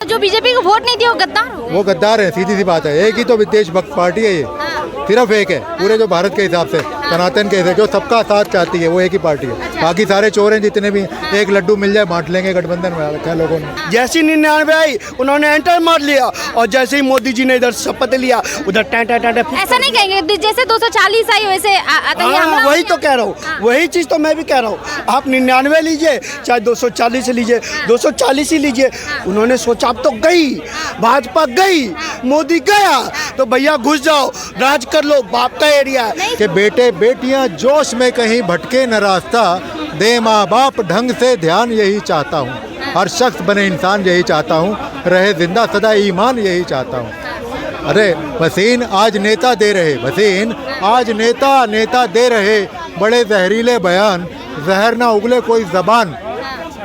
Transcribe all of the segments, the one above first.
जो बीजेपी को वोट नहीं दिया वो गद्दार हो गए। वो गद्दार है, सीधी सी बात है। एक ही तो देशभक्त पार्टी है ये, सिर्फ एक है पूरे जो भारत के हिसाब से, सनातन के हिसाब से, जो सबका साथ चाहती है वो एक ही पार्टी है। बाकी सारे चोर हैं जितने भी, एक लड्डू मिल जाए बांट लेंगे गठबंधन में रखा है लोगों ने। जैसी 99 आई उन्होंने एंटर मार लिया और जैसे ही मोदी जी ने इधर शपथ लिया उधर टें ऐसा नहीं कहेंगे जैसे 240 आई वैसे आतंकी हमला। वही तो कह रहा हूँ, वही चीज़ तो मैं भी कह रहा हूँ। आप 99 लीजिए चाहे 240 लीजिए, 240 ही लीजिए। उन्होंने सोचा अब तो गई भाजपा, गई मोदी गया तो भैया घुस जाओ, राज कर लो, बाप का एरिया है। कि बेटे बेटियां जोश में कहीं भटके न रास्ता, दे माँ बाप ढंग से ध्यान, यही चाहता हूँ। हर शख्स बने इंसान, यही चाहता हूँ। रहे जिंदा सदा ईमान, यही चाहता हूँ। अरे वसीन आज नेता दे रहे, वसीन आज नेता दे रहे बड़े जहरीले बयान, जहर ना उगले कोई ज़बान,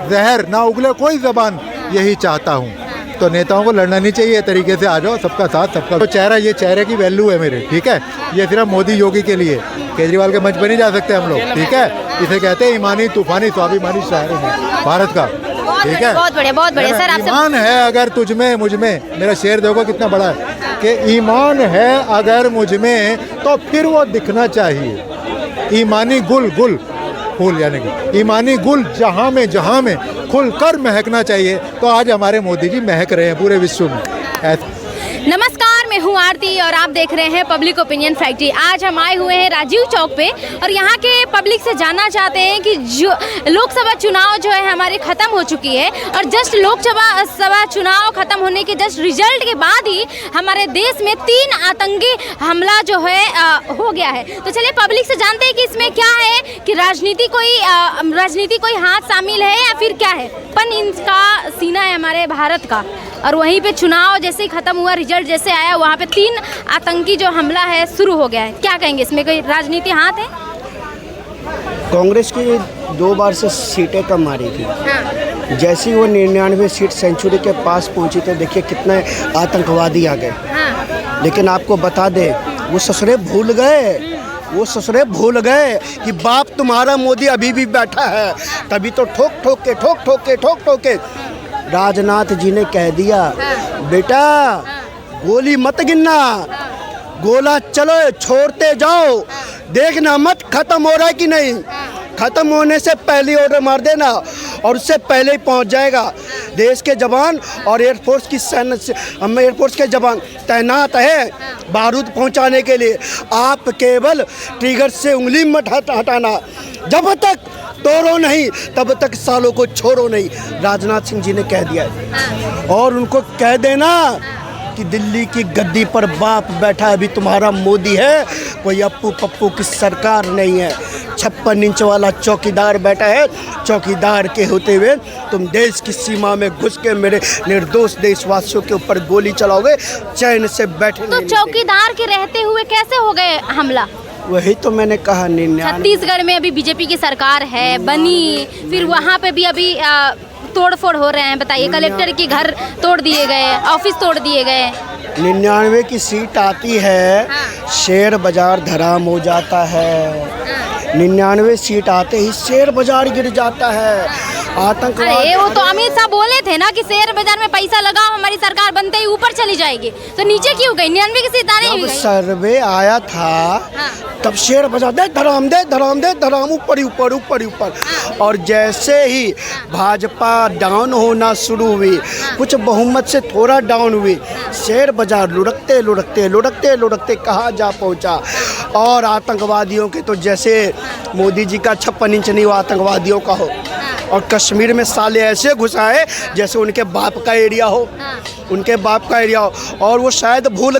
जहर ना उगले कोई ज़बान, यही चाहता हूँ। तो नेताओं को लड़ना नहीं चाहिए, तरीके से आ जाओ, सबका साथ सबका। तो चेहरा, ये चेहरे की वैल्यू है मेरे, ठीक है। ये सिर्फ मोदी योगी के लिए, केजरीवाल के मंच पर नहीं जा सकते हम लोग, ठीक है। इसे कहते हैं ईमानी तूफानी स्वाभिमानी शायर भारत का, ठीक है। बहुत बढ़िया सर। आपसे ईमान है अगर तुझ में मुझ में, मेरा शेर देखो कितना बड़ा है, कि ईमान है अगर मुझ में तो फिर वो दिखना चाहिए। ईमानी गुल फूल, यानी कि ईमानी गुल जहाँ में खुल कर महकना चाहिए। तो आज हमारे मोदी जी महक रहे हैं पूरे विश्व में। नमस्कार, मैं हूँ आरती और आप देख रहे हैं पब्लिक ओपिनियन फैक्ट्री। आज हम आए हुए हैं राजीव चौक पे और यहाँ के पब्लिक से जानना चाहते हैं कि जो लोकसभा चुनाव जो है हमारे ख़त्म हो चुकी है और जस्ट लोकसभा चुनाव ख़त्म होने के जस्ट रिजल्ट के बाद ही हमारे देश में 3 आतंकी हमला जो है हो गया है। तो चलिए पब्लिक से जानते हैं कि इसमें क्या है, कि राजनीति कोई हाथ शामिल है या फिर क्या है। पन इनका सीना है हमारे भारत का, और वहीं पे चुनाव जैसे ही ख़त्म हुआ, रिजल्ट जैसे आया, वहाँ पे 3 आतंकी जो हमला है शुरू हो गया है। क्या कहेंगे, इसमें कोई राजनीति हाथ है? कांग्रेस की 2 बार से सीटें कम मारी थी। हाँ। जैसे ही वो 99 सीट सेंचुरी के पास पहुंची तो देखिए कितने आतंकवादी आ गए। हाँ। लेकिन आपको बता दें वो ससुरे भूल गए कि बाप तुम्हारा मोदी अभी भी बैठा है। तभी तो ठोक के राजनाथ जी ने कह दिया, बेटा गोली मत गिनना, गोला चलो छोड़ते जाओ, देखना मत खत्म हो रहा है कि नहीं। खत्म होने से पहले ऑर्डर मार देना और उससे पहले ही पहुंच जाएगा। देश के जवान और एयरफोर्स की एयरफोर्स के जवान तैनात है बारूद पहुंचाने के लिए। आप केवल ट्रिगर से उंगली मत हटाना, जब तक तोड़ो नहीं तब तक सालों को छोड़ो नहीं, राजनाथ सिंह जी ने कह दिया है। और उनको कह देना कि दिल्ली की गद्दी पर बाप बैठा है, अभी तुम्हारा मोदी है, कोई अप्पू पप्पू की सरकार नहीं है। 56 इंच वाला चौकीदार बैठा है। चौकीदार के होते हुए तुम देश की सीमा में घुस के मेरे निर्दोष देशवासियों के ऊपर गोली चलाओगे, चैन से बैठे तो चौकीदार के रहते हुए कैसे हो गए हमला? वही तो मैंने कहा। 99 छत्तीसगढ़ में अभी बीजेपी की सरकार है बनी, फिर वहाँ पे भी अभी तोड़फोड़ हो रहे हैं। बताइए, कलेक्टर के घर तोड़ दिए गए, ऑफिस तोड़ दिए गए। 99 की सीट आती है, शेयर बाजार धराम हो जाता है। 99 सीट आते ही शेयर बाजार गिर जाता है। आतंकवाद, अरे वो तो अमित शाह बोले थे ना कि शेयर बाजार में पैसा लगाओ, हमारी सरकार बनते ही ऊपर चली जाएगी। तो नीचे क्यों गई? 99 की सीट आने जब सर्वे आया था तब शेयर बाजार दे धराम ऊपर। और जैसे ही भाजपा डाउन होना शुरू हुई, कुछ बहुमत से थोड़ा डाउन हुई, शेयर बाजार लुढ़कते कहाँ जा पहुँचा। और आतंकवादियों के तो जैसे मोदी जी का 56 इंच नहीं, वो आतंकवादियों का हो। और कश्मीर में साले ऐसे घुसाए जैसे उनके बाप का एरिया हो, और वो शायद भूल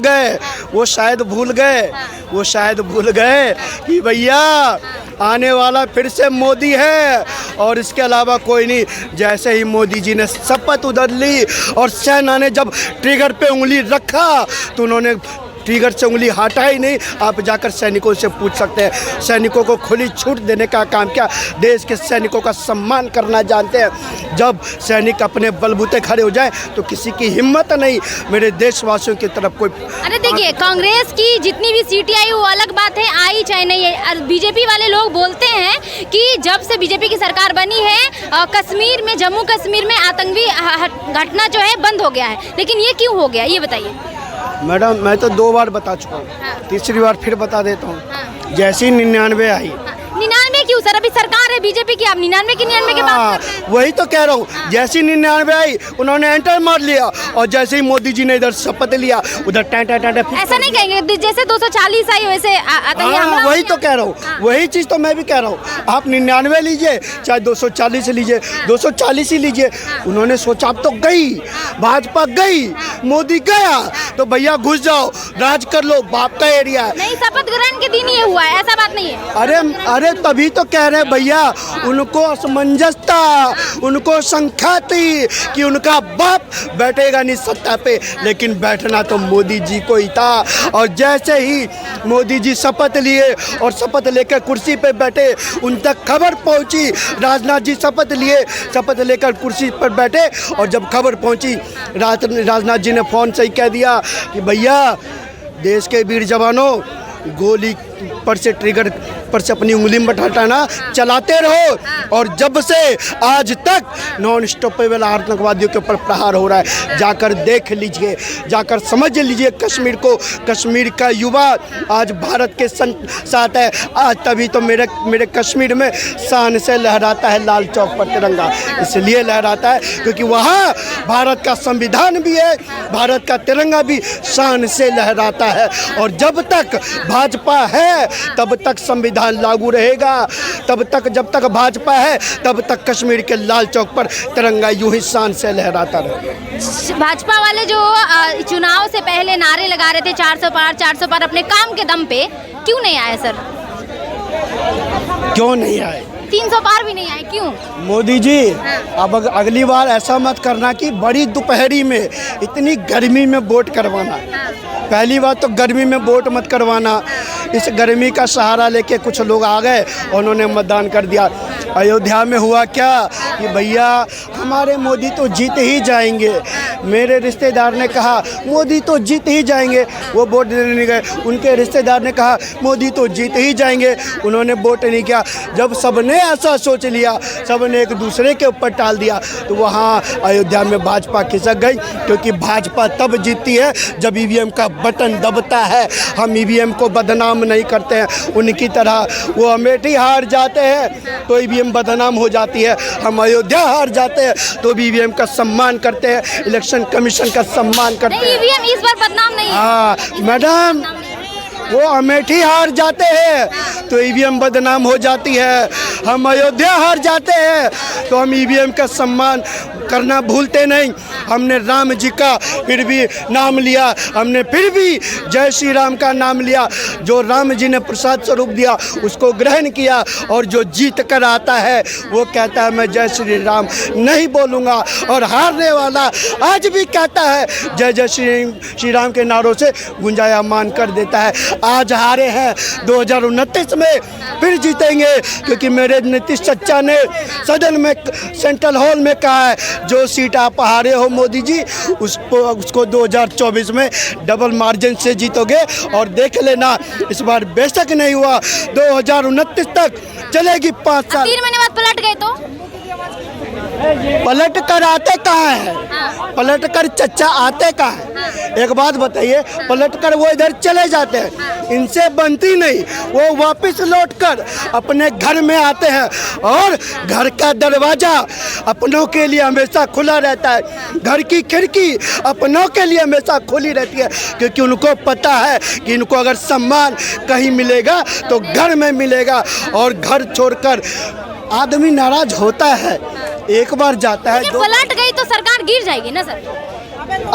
गए कि भैया आने वाला फिर से मोदी है और इसके अलावा कोई नहीं। जैसे ही मोदी जी ने शपथ उधर ली और सेना ने जब ट्रिगर पे उंगली रखा तो उन्होंने ट्रिगर से उंगली हटा ही नहीं। आप जाकर सैनिकों से पूछ सकते हैं, सैनिकों को खुली छूट देने का काम किया। देश के सैनिकों का सम्मान करना जानते हैं। जब सैनिक अपने बलबूते खड़े हो जाए तो किसी की हिम्मत नहीं मेरे देशवासियों की तरफ कोई। अरे देखिए, कांग्रेस की जितनी भी सीटें आई वो अलग बात है, आई चाहे नहीं है। बीजेपी वाले लोग बोलते हैं कि जब से बीजेपी की सरकार बनी है कश्मीर में, जम्मू कश्मीर में आतंकी घटना जो है बंद हो गया है, लेकिन ये क्यों हो गया ये बताइए। मैडम मैं तो 2 बार बता चुका हूँ, तीसरी बार फिर बता देता हूँ। जैसी 99 आई, 99 क्यों सर? अभी सरकार है बीजेपी की, आप 99 की 99 के बात कर रहे हैं। वही तो कह रहा हूँ। जैसी 99 आई उन्होंने एंटर मार लिया, और जैसे ही मोदी जी ने इधर शपथ लिया उधर टैंटा ऐसा नहीं कहेंगे, जैसे 240 आई वैसे आतंकी हमला हो वही गया। तो कह रहा हूँ, वही चीज़ तो मैं भी कह रहा हूँ। आप 99 लीजिए चाहे 240 लीजिए, 240 ही लीजिए। उन्होंने सोचा अब तो गई, भाजपा गई, मोदी गया तो भैया घुस जाओ, राज कर लो, बाप का एरिया है। नहीं, शपथ ग्रहण के दिन ये हुआ है, ऐसा बात नहीं है। अरे तभी तो कह रहे भैया, उनको असमंजस था, उनको शंका थी कि उनका बाप बैठेगा नहीं सत्ता पे, लेकिन बैठना तो मोदी जी को ही था। और जैसे ही मोदी जी शपथ लिए और शपथ लेकर कुर्सी पे बैठे, उन तक खबर पहुंची, राजनाथ जी शपथ लिए, शपथ लेकर कुर्सी पर बैठे, और जब खबर पहुंची राजनाथ जी ने फ़ोन से ही कह दिया कि भैया देश के वीर जवानों, गोली पर से ट्रिगर पर से अपनी उंगली मत हटाना, चलाते रहो। और जब से आज तक नॉन स्टॉपेबल आतंकवादियों के ऊपर प्रहार हो रहा है। जाकर देख लीजिए, जाकर समझ लीजिए कश्मीर को। कश्मीर का युवा आज भारत के साथ है। आज तभी तो मेरे कश्मीर में शान से लहराता है लाल चौक पर तिरंगा। इसलिए लहराता है क्योंकि वहाँ भारत का संविधान भी है, भारत का तिरंगा भी शान से लहराता है। और जब तक भाजपा है तब तक संविधान लागू रहेगा, तब तक जब तक भाजपा है तब तक कश्मीर के लाल चौक पर तिरंगा यूं ही शान से लहराता रहेगा। भाजपा वाले जो चुनाव से पहले नारे लगा रहे थे 400 पार 400 पार, अपने काम के दम पे क्यों नहीं आए सर? क्यों नहीं आए? 300 पार भी नहीं आए, क्यों? मोदी जी अब अगली बार ऐसा मत करना कि बड़ी दोपहरी में इतनी गर्मी में वोट करवाना। पहली बात तो गर्मी में वोट मत करवाना। इस गर्मी का सहारा लेके कुछ लोग आ गए, उन्होंने मतदान कर दिया। अयोध्या में हुआ क्या कि भैया हमारे मोदी तो जीत ही जाएंगे। मेरे रिश्तेदार ने कहा मोदी तो जीत ही जाएंगे, वो वोट देने नहीं गए। उनके रिश्तेदार ने कहा मोदी तो जीत ही जाएंगे, उन्होंने वोट नहीं किया। जब सबने ऐसा सोच लिया, सबने एक दूसरे के ऊपर टाल दिया, तो वहाँ अयोध्या में भाजपा खिसक गई। क्योंकि भाजपा तब जीतती है जब ईवीएम का बटन दबता है। हम ईवीएम को बदनाम नहीं करते हैं उनकी तरह। वो अमेठी हार जाते हैं तो ईवीएम बदनाम हो जाती है, हम अयोध्या हार जाते हैं तो भी ईवीएम का सम्मान करते हैं, इलेक्शन कमीशन का सम्मान करते हैं। ईवीएम इस बार बदनाम नहीं है। हाँ मैडम, वो अमेठी हार जाते हैं तो ईवीएम बदनाम हो जाती है। हम अयोध्या हार जाते हैं तो हम ईवीएम का सम्मान करना भूलते नहीं। हमने राम जी का फिर भी नाम लिया, हमने फिर भी जय श्री राम का नाम लिया। जो राम जी ने प्रसाद स्वरूप दिया उसको ग्रहण किया, और जो जीत कर आता है वो कहता है मैं जय श्री राम नहीं बोलूँगा। और हारने वाला आज भी कहता है जय जय श्री राम के नारों से गुंजायमान कर देता है। आज हारे हैं, 2029 में फिर जीतेंगे, क्योंकि मेरे नीतीश चच्चा ने सदन में सेंट्रल हॉल में कहा है जो सीट आप हारे हो मोदी जी उसको 2024 में डबल मार्जिन से जीतोगे। और देख लेना इस बार बेशक नहीं हुआ 2029 तक चलेगी 5 साल। 3 महीने बाद पलट गए तो पलट कर आते कहाँ है? पलट कर चच्चा आते कहाँ है? एक बात बताइए, पलट कर वो इधर चले जाते हैं, इनसे बनती नहीं। वो वापस लौट कर अपने घर में आते हैं, और घर का दरवाजा अपनों के लिए हमेशा खुला रहता है। घर की खिड़की अपनों के लिए हमेशा खुली रहती है, क्योंकि उनको पता है कि इनको अगर सम्मान कहीं मिलेगा तो घर में मिलेगा। और घर छोड़कर आदमी नाराज होता है, एक बार जाता है, पलट गई तो सरकार गिर जाएगी ना सर?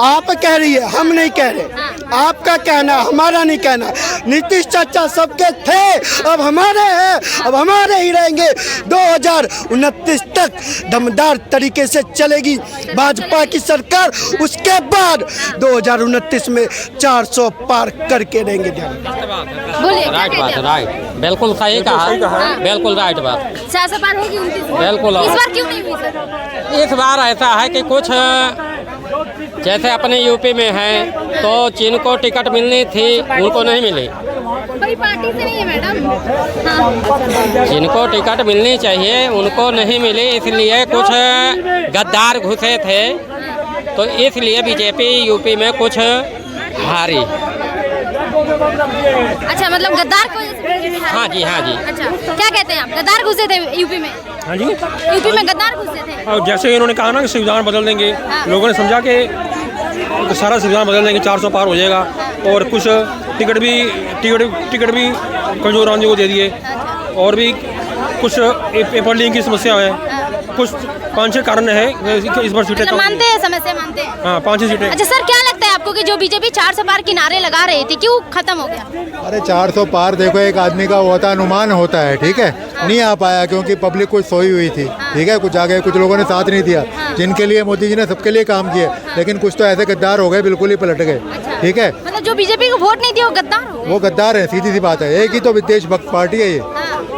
आप कह रही है, हम नहीं कह रहे। आपका कहना, हमारा नहीं कहना। नीतीश चाचा सबके थे, अब हमारे हैं, अब हमारे ही रहेंगे। 2029 तक दमदार तरीके से चलेगी भाजपा की सरकार। उसके बाद 2029 में 400 पार करके रहेंगे। बोलिए, क्या राइट कहते बात हैं है, राइट, बिल्कुल सही कहा, बिल्कुल राइट बात। 400 पार होगी 29 में? बिल्कुल। इस बार क्यों नहीं हुई सर? इस बार ऐसा है कि कुछ जैसे अपने यूपी में है तो जिनको टिकट मिलनी थी उनको नहीं मिली। कोई पार्टी से नहीं है मैडम। हाँ। जिनको टिकट मिलनी चाहिए उनको नहीं मिली, इसलिए कुछ गद्दार घुसे थे, तो इसलिए बीजेपी यूपी में कुछ हारी। अच्छा, मतलब गद्दार को वजह से बीजेपी हारी? हाँ जी, हाँ जी। अच्छा, क्या कहते हैं आप? गद्दार घुसे थे यूपी में? हाँ जी। यूपी में गद्दार घुसे थे? और जैसे इन्होंने कहा ना कि संविधान बदल देंगे, हाँ। लोगों ने समझा कि सारा संविधान बदल देंगे, 400 पार हो जाएगा, और कुछ टिकट भी कमजोर आदमी को दे दिए, और भी कुछ पेपर लीक की समस्या है, कुछ 5-6 कारण है इस बार सीटें मतलब मानते हैं, समस्या मानते हैं। हाँ, 5-6 सीटें। अच्छा सर, क्या लगता है आपको कि जो बीजेपी 400 पार किनारे लगा रही थी, क्यों खत्म हो गया? अरे 400 पार देखो, एक आदमी का होता अनुमान होता है, ठीक है, नहीं आ पाया क्योंकि पब्लिक कुछ सोई हुई थी, ठीक है, कुछ आगे कुछ लोगों ने साथ नहीं दिया, जिनके लिए मोदी जी ने सबके लिए काम किए, लेकिन कुछ तो ऐसे गद्दार हो गए, बिल्कुल ही पलट गए, ठीक है। मतलब जो बीजेपी को वोट नहीं दिया वो गद्दार हो गए? वो गद्दार है, सीधी सी बात है। एक ही तो देशभक्त पार्टी है ये,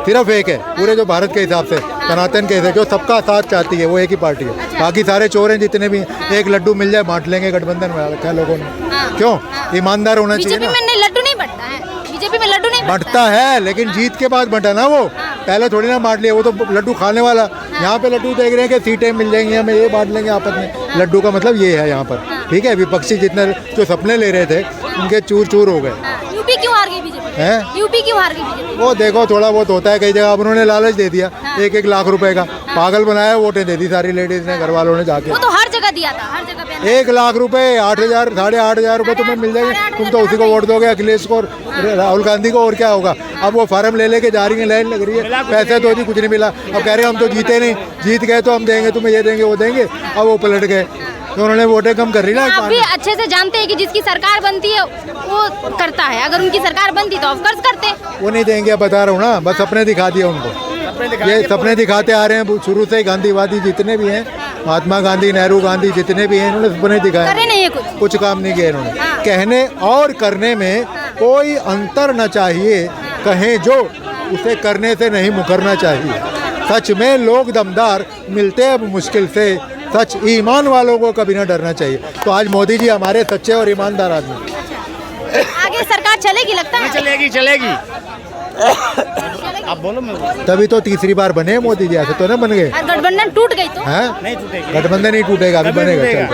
सिर्फ एक है पूरे जो भारत के हिसाब से, सनातन के हिसाब, जो सबका साथ चाहती है, वो एक ही पार्टी है। बाकी सारे चोर हैं जितने भी, एक लड्डू मिल जाए बांट लेंगे, गठबंधन में रखा है लोगों ने। क्यों? ईमानदार होना चाहिए बीजेपी ना। में नहीं, लड्डू नहीं बंटता है। बीजेपी में लड्डू नहीं बंटता है, लेकिन जीत के बाद बंटा ना वो, पहले थोड़ी ना बांट लिया, वो तो लड्डू खाने वाला। यहाँ पे लड्डू देख रहे हैं कि सीटें मिल जाएंगी हमें, ये बांट लेंगे आपस में। लड्डू का मतलब ये है यहाँ पर, ठीक है। विपक्षी जितने जो सपने ले रहे थे उनके चूर चूर हो गए। यूपी क्यों हार गई बीजेपी? हैं? यूपी क्यों हार गई बीजेपी? वो देखो थोड़ा बहुत होता है कई जगह। अब उन्होंने लालच दे दिया, 1-1 लाख रुपए का, पागल बनाया, वोटें दे दी सारी लेडीज ने, घर वालों ने जाके। वो तो हर जगह दिया था, हर जगह पे। 1 लाख रुपए, 8,000 8,500 रुपए तुम्हें मिल जाएंगे, तुम तो उसी को वोट दोगे, अखिलेश को और राहुल गांधी को, और क्या होगा। अब वो फार्म ले लेके जा रही है, लाइन लग रही है, पैसे तो नहीं, कुछ नहीं मिला। अब कह रहे हैं हम तो जीते नहीं, जीत गए तो हम देंगे तुम्हें, ये देंगे वो देंगे। अब वो पलट गए, तो उन्होंने वोटें कम कर रही ना। आप भी अच्छे से जानते हैं कि जिसकी सरकार बनती है वो करता है, अगर उनकी सरकार बनती तो ऑफकोर्स करते। वो नहीं देंगे, बता रहा हूँ ना, बस सपने दिखा दिए उनको। ये सपने दिखाते आ रहे हैं शुरू से ही। गांधीवादी जितने भी हैं, महात्मा गांधी, नेहरू गांधी, जितने भी हैं, इन्होंने सपने दिखाए, करे नहीं है कुछ काम नहीं किया इन्होंने। कहने और करने में कोई अंतर न चाहिए, कहें जो उसे करने से नहीं मुकरना चाहिए। सच में लोग दमदार मिलते अब मुश्किल से, सच ईमान वालों को कभी ना डरना चाहिए। तो आज मोदी जी हमारे सच्चे और ईमानदार आदमी। आगे सरकार चलेगी लगता है? चलेगी। आप बोलो। तभी तो तीसरी बार बने मोदी जी, ऐसे तो ना बन गए। और गठबंधन टूट गई तो? हैं? गठबंधन ही टूटेगा, अभी बनेगा। चल,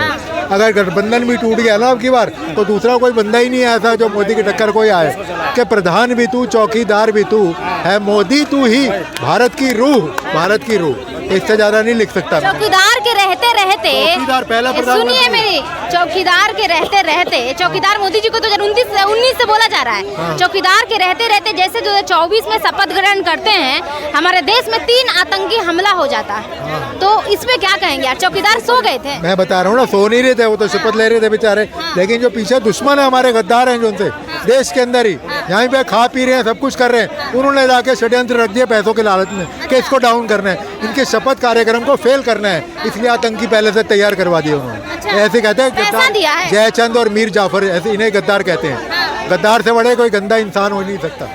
अगर गठबंधन भी टूट गया ना अब की बार, तो दूसरा कोई बंदा ही नहीं है ऐसा जो मोदी की टक्कर कोई आए। कि प्रधान भी तू, चौकीदार भी तू है, मोदी तू ही भारत की रूह, भारत की रूह। इससे ज्यादा नहीं लिख सकता मैं। चौकीदार के रहते रहते, चौकीदार पहला प्रधानमंत्री। सुनिए मेरी, चौकीदार के रहते रहते, चौकीदार मोदी जी को तो 2019 से बोला जा रहा है। चौकीदार के रहते रहते जैसे 2024 में शपथ ग्रहण करते हैं, हमारे देश में 3 आतंकी हमला हो जाता है, तो इसमें क्या कहेंगे यार? चौकीदार सो गए थे। मैं बता रहा हूँ ना, सो नहीं रहे थे, वो तो शपथ ले रहे थे बेचारे। लेकिन जो पीछे दुश्मन है हमारे, गद्दार हैं जो उनसे देश के अंदर ही, यहाँ पे खा पी रहे हैं, सब कुछ कर रहे हैं, उन्होंने जाके षड्यंत्र रख दिया पैसों के लालच में कि इसको डाउन करना है, इनके शपथ कार्यक्रम को फेल करना है, इसलिए आतंकी पहले से तैयार करवा दिए उन्होंने। ऐसे कहते हैं गद्दार, जयचंद और मीर जाफर, ऐसे इन्हें गद्दार कहते हैं। गद्दार से बड़े कोई गंदा इंसान हो नहीं सकता।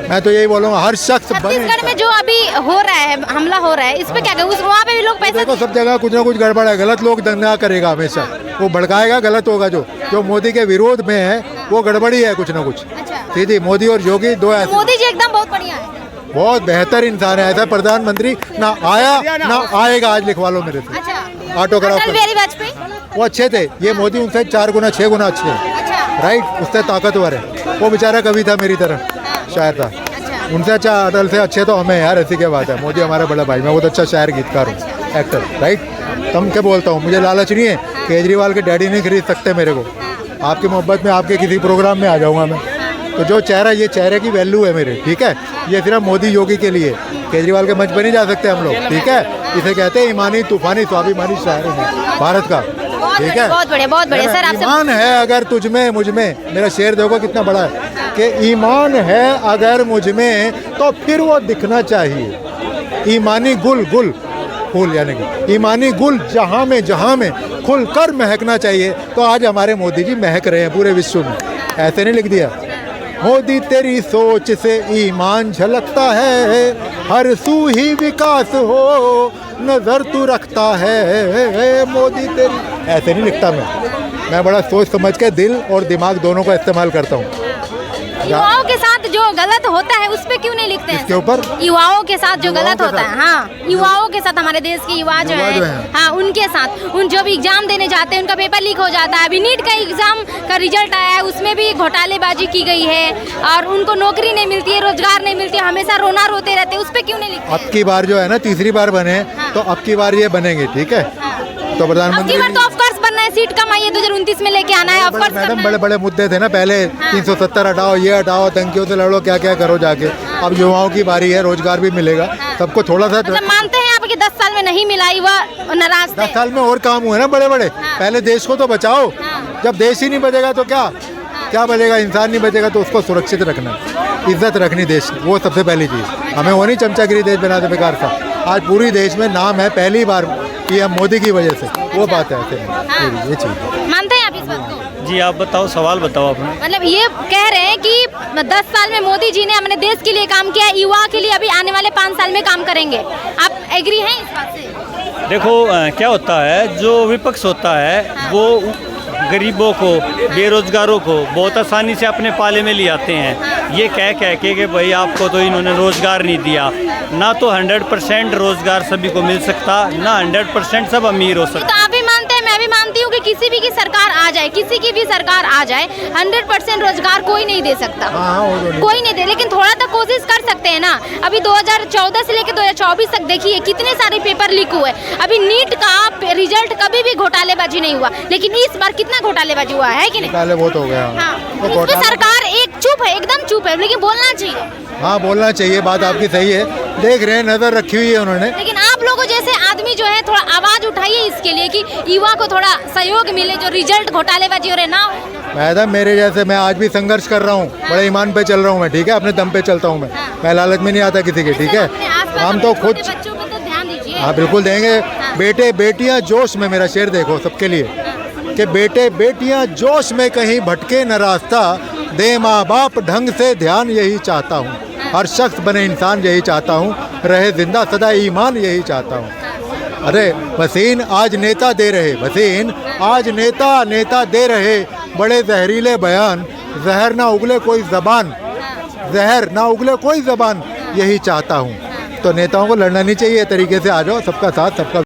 मैं तो यही बोलूँगा, हर शख्स छत्तीसगढ़ में जो अभी हो रहा है, हमला हो रहा है, इस पे क्या कहें? वहाँ पे भी लोग पैसे, देखो सब जगह कुछ ना कुछ गड़बड़ है, गलत लोग दंगा करेगा हमेशा, वो भड़काएगा, गलत होगा। जो मोदी के विरोध में है वो गड़बड़ी है कुछ ना कुछ। सीधी मोदी और योगी दो ऐसे। मोदी जी एकदम बहुत बढ़िया है, बहुत बेहतर इंसान है, ऐसा प्रधानमंत्री ना आया ना आएगा। आज लिखवा लो मेरे से। अच्छा। ऑटोग्राफ अटल बिहारी वाजपेयी वो अच्छे थे, ये मोदी उनसे 4 गुना 6 गुना अच्छे हैं। अच्छा। राइट, उससे ताकतवर है। वो बेचारा कवि था मेरी तरह, शायर था। उनसे अच्छा, अटल से अच्छे तो हमें यार, ऐसी क्या बात है। मोदी हमारा बड़ा भाई, मैं बहुत अच्छा शायर, गीतकार हूँ, एक्टर। राइट, तुम क्या बोलता हूँ, मुझे लालच नहीं है। केजरीवाल के डैडी नहीं खरीद सकते मेरे को। आपकी मोहब्बत में आपके किसी प्रोग्राम में आ जाऊँगा मैं। तो जो चेहरा, ये चेहरे की वैल्यू है मेरे, ठीक है। ये सिर्फ मोदी योगी के लिए, केजरीवाल के मंच पर नहीं जा सकते हम लोग, ठीक है। इसे कहते हैं ईमानी तूफानी स्वाभिमानी शायर है भारत का। ठीक है। बहुत बढ़िया सर। आपसे ईमान है अगर तुझ में मुझ में, मेरा शेर देखो कितना बड़ा है कि ईमान है अगर मुझ में तो फिर वो दिखना चाहिए। ईमानी गुल फूल यानी कि ईमानी गुल जहाँ में खुलकर महकना चाहिए। तो आज हमारे मोदी जी महक रहे हैं पूरे विश्व में, ऐसे नहीं लिख दिया। मोदी तेरी सोच से ईमान झलकता है, हर सू ही विकास हो नजर तू रखता है। मोदी तेरी, ऐसे नहीं लिखता मैं बड़ा सोच समझ के दिल और दिमाग दोनों का इस्तेमाल करता हूँ। युवाओं के साथ जो गलत होता है उस पे क्यों नहीं लिखते हैं? इसके ऊपर युवाओं के साथ जो युवाओं गलत के होता साथ? है, हाँ, युवाओं के साथ, हमारे देश के युवा जो है, हाँ, उनके साथ, उन जो भी एग्जाम देने जाते हैं उनका पेपर लीक हो जाता है। अभी नीट का एग्जाम का रिजल्ट आया है, उसमें भी घोटालेबाजी की गई है और उनको नौकरी नहीं मिलती है, रोजगार नहीं मिलती है, हमेशा रोना रोते रहते हैं। उस पे क्यों नहीं लिखते? अब की बार जो है ना, तीसरी बार बने तो अब की बार ये बनेंगे, ठीक है। तो अब की प्रधानमंत्री बार तो ऑफ कोर्स बनना है, सीट कम आई है 2029 में लेके आना है, ऑफ कोर्स मैडम बड़े मुद्दे थे ना पहले, 370 हटाओ, ये हटाओ, धमकियों से लड़ो, क्या क्या करो जाके। अब युवाओं की बारी है, रोजगार भी मिलेगा सबको। थोड़ा सा मतलब मानते हैं आप कि 10 साल में नहीं मिला, युवा नाराज थे। 10 साल में और काम हुए ना बड़े पहले देश को तो बचाओ। जब देश ही नहीं बचेगा तो क्या बचेगा? इंसान नहीं बचेगा तो उसको सुरक्षित रखना, इज्जत रखनी देश की, वो सबसे पहली चीज़। हमें वो नहीं चमचागिरी देश बना दे बेकार का। आज पूरी देश में नाम है पहली बार पीएम मोदी की वजह से, वो बात है। ये चीज़ मानते हैं आप इस बात को? जी आप बताओ, सवाल बताओ अपना। मतलब ये कह रहे हैं कि 10 साल में मोदी जी ने अपने देश के लिए काम किया, युवा के लिए अभी आने वाले 5 साल में काम करेंगे। आप एग्री हैं इस बात से? देखो क्या होता है, जो विपक्ष होता है वो गरीबों को, बेरोजगारों को बहुत आसानी से अपने पाले में ले आते हैं। ये कह के भाई आपको तो इन्होंने रोज़गार नहीं दिया। ना तो 100% रोज़गार सभी को मिल सकता, ना 100% सब अमीर हो सकता। तो आप भी मानते हैं, मैं भी मानती हूँ कि किसी भी की सरकार आ जाए, किसी की भी सरकार आ जाए, 100% रोजगार कोई नहीं दे सकता। कोई नहीं दे, लेकिन थोड़ा तो कोशिश कर सकते हैं ना। अभी 2014 से लेकर 2024 तक देखिए कितने सारे पेपर लीक हुए। अभी नीट का रिजल्ट कभी भी घोटालेबाजी नहीं हुआ, लेकिन इस बार कितना घोटालेबाजी हुआ है कि नहीं? पहले बहुत हो गया। हाँ, उसमें सरकार एक चुप है, एकदम चुप है, लेकिन बोलना चाहिए। हाँ, बोलना चाहिए, बात आपकी सही है। देख रहे हैं, नजर रखी हुई है उन्होंने। लेकिन आप लोगों जैसे आदमी जो है थोड़ा आवाज उठाइए इसके लिए कि युवा को थोड़ा सहयोग मिले, जो रिजल्ट घोटालेबाजी हो रहे ना हो। मैडम मेरे जैसे, मैं आज भी संघर्ष कर रहा हूँ, बड़े ईमान पे चल रहा हूँ मैं, ठीक है, अपने दम पे चलता हूँ मैं लालच में नहीं आता किसी के, ठीक है। हम तो खुद, बच्चों पे तो ध्यान दीजिए। हाँ बिल्कुल देंगे। बेटे बेटियाँ जोश में, मेरा शेर देखो सबके लिए कि बेटे बेटियाँ जोश में कहीं भटके न रास्ता, दे माँ बाप ढंग से ध्यान यही चाहता हूँ। हर शख्स बने इंसान यही चाहता हूँ, रहे जिंदा सदा ईमान यही चाहता हूँ। अरे वसीन आज नेता दे रहे, वसीन आज नेता दे रहे बड़े जहरीले बयान, जहर ना उगले कोई ज़बान, जहर ना उगले कोई ज़बान यही चाहता हूँ। तो नेताओं को लड़ना नहीं चाहिए, तरीके से आ जाओ, सबका साथ सबका